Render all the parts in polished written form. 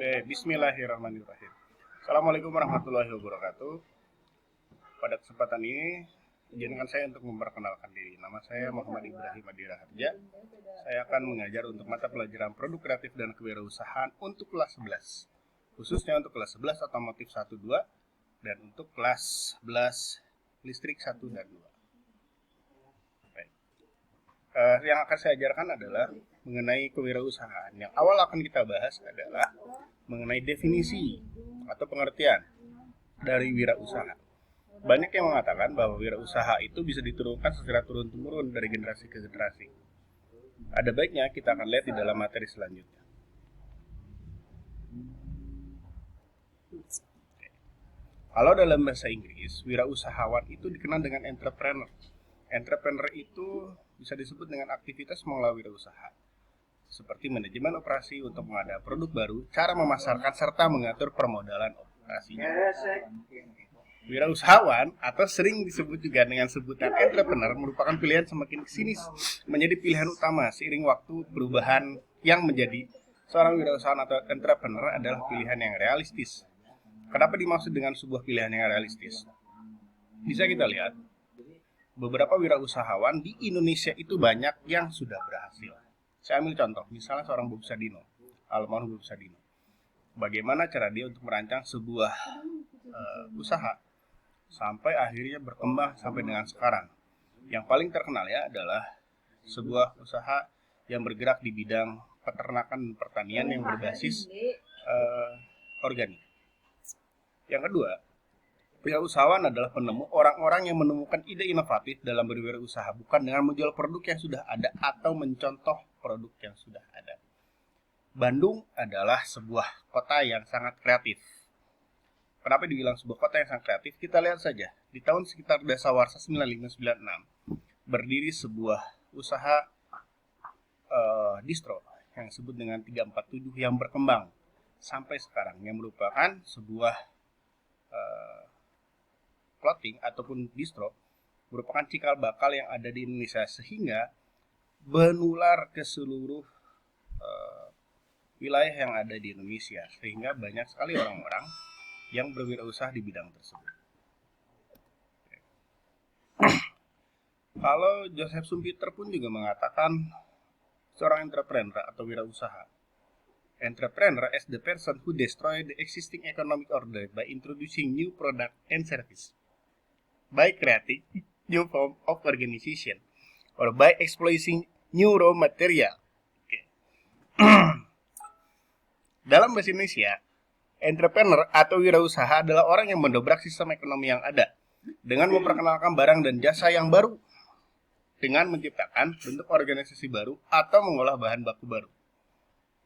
Bismillahirrahmanirrahim. Assalamualaikum warahmatullahi wabarakatuh. Pada kesempatan ini, izinkan saya untuk memperkenalkan diri. Nama saya Muhammad Ibrahim Adira Harja. Saya akan mengajar untuk mata pelajaran produk kreatif dan kewirausahaan untuk kelas 11. Khususnya untuk kelas 11 otomotif 1, 2 dan untuk kelas 11 listrik 1 dan 2. Baik. Yang akan saya ajarkan adalah mengenai kewirausahaan. Yang awal akan kita bahas adalah mengenai definisi atau pengertian dari wirausaha. Banyak yang mengatakan bahwa wirausaha itu bisa diturunkan secara turun-temurun dari generasi ke generasi. Ada baiknya kita akan lihat di dalam materi selanjutnya. Kalau dalam bahasa Inggris, wirausahawan itu dikenal dengan entrepreneur. Entrepreneur itu bisa disebut dengan aktivitas mengelola wirausaha, seperti manajemen operasi untuk mengadap produk baru, cara memasarkan, serta mengatur permodalan operasinya. Wirausahawan atau sering disebut juga dengan sebutan entrepreneur merupakan pilihan semakin kesini menjadi pilihan utama seiring waktu perubahan yang menjadi seorang wirausahawan atau entrepreneur adalah pilihan yang realistis. Kenapa dimaksud dengan sebuah pilihan yang realistis? Bisa kita lihat, beberapa wirausahawan di Indonesia itu banyak yang sudah berhasil. Saya ambil contoh, misalnya seorang Bob Sadino, almarhum Bob Sadino. Bagaimana cara dia untuk merancang sebuah usaha sampai akhirnya berkembang sampai dengan sekarang. Yang paling terkenal ya adalah sebuah usaha yang bergerak di bidang peternakan dan pertanian yang berbasis organik. Yang kedua, wirausahawan adalah penemu orang-orang yang menemukan ide inovatif dalam berwirausaha, bukan dengan menjual produk yang sudah ada atau mencontoh produk yang sudah ada. Bandung adalah sebuah kota yang sangat kreatif. Kenapa dibilang sebuah kota yang sangat kreatif? Kita lihat saja, di tahun sekitar dasawarsa 9596 berdiri sebuah usaha distro yang disebut dengan 347 yang berkembang sampai sekarang, yang merupakan sebuah clothing ataupun distro, merupakan cikal bakal yang ada di Indonesia sehingga menular ke seluruh wilayah yang ada di Indonesia, sehingga banyak sekali orang-orang yang berwirausaha di bidang tersebut. Kalau Joseph Schumpeter pun juga mengatakan seorang entrepreneur atau wirausaha. Entrepreneur is the person who destroy the existing economic order by introducing new product and service, by creating new form of organization, or by exploiting new raw material. Okay. Dalam bahasa Indonesia, entrepreneur atau wirausaha adalah orang yang mendobrak sistem ekonomi yang ada dengan memperkenalkan barang dan jasa yang baru, dengan menciptakan bentuk organisasi baru atau mengolah bahan baku baru.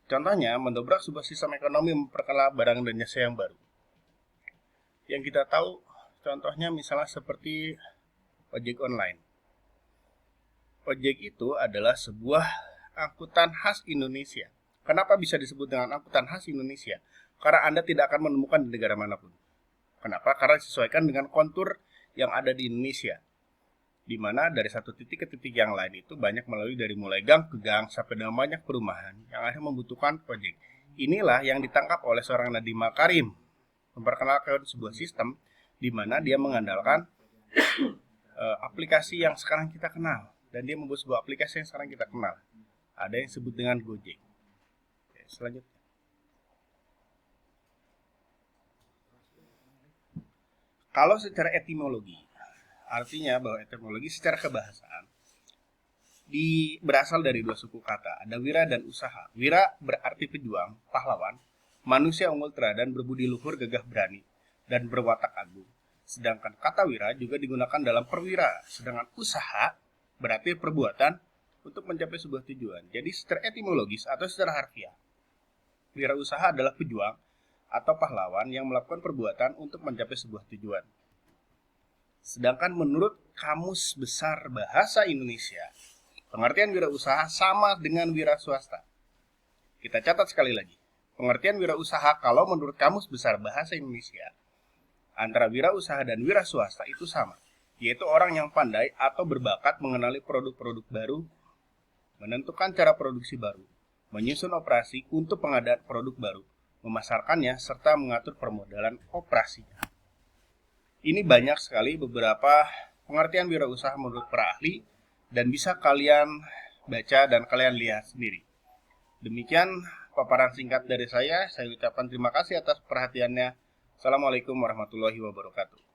Contohnya, mendobrak sebuah sistem ekonomi memperkenalkan barang dan jasa yang baru. Yang kita tahu, contohnya misalnya seperti ojek online. Ojek itu adalah sebuah angkutan khas Indonesia. Kenapa bisa disebut dengan angkutan khas Indonesia? Karena Anda tidak akan menemukan di negara manapun. Kenapa? Karena disesuaikan dengan kontur yang ada di Indonesia, di mana dari satu titik ke titik yang lain itu banyak melalui dari mulai gang ke gang sampai dengan banyak perumahan yang akhirnya membutuhkan ojek. Inilah yang ditangkap oleh seorang Nadiem Makarim, memperkenalkan sebuah sistem di mana dia mengandalkan aplikasi yang sekarang kita kenal, dan dia membuat sebuah aplikasi yang sekarang kita kenal. Ada yang disebut dengan Gojek. Oke, selanjutnya. Kalau secara etimologi, artinya bahwa etimologi secara kebahasaan berasal dari dua suku kata, ada wira dan usaha. Wira berarti pejuang, pahlawan, manusia unggul teladan, berbudi luhur, gagah berani, dan berwatak agung. Sedangkan kata wira juga digunakan dalam perwira, sedangkan usaha berarti perbuatan untuk mencapai sebuah tujuan. Jadi secara etimologis atau secara harfiah, wirausaha adalah pejuang atau pahlawan yang melakukan perbuatan untuk mencapai sebuah tujuan. Sedangkan menurut Kamus Besar Bahasa Indonesia, pengertian wirausaha sama dengan wira swasta. Kita catat sekali lagi. Pengertian wirausaha kalau menurut Kamus Besar Bahasa Indonesia, antara wirausaha dan wira swasta itu sama, yaitu orang yang pandai atau berbakat mengenali produk-produk baru, menentukan cara produksi baru, menyusun operasi untuk pengadaan produk baru, memasarkannya, serta mengatur permodalan operasinya. Ini banyak sekali beberapa pengertian wirausaha menurut para ahli dan bisa kalian baca dan kalian lihat sendiri. Demikian paparan singkat dari saya ucapkan terima kasih atas perhatiannya. Assalamualaikum warahmatullahi wabarakatuh.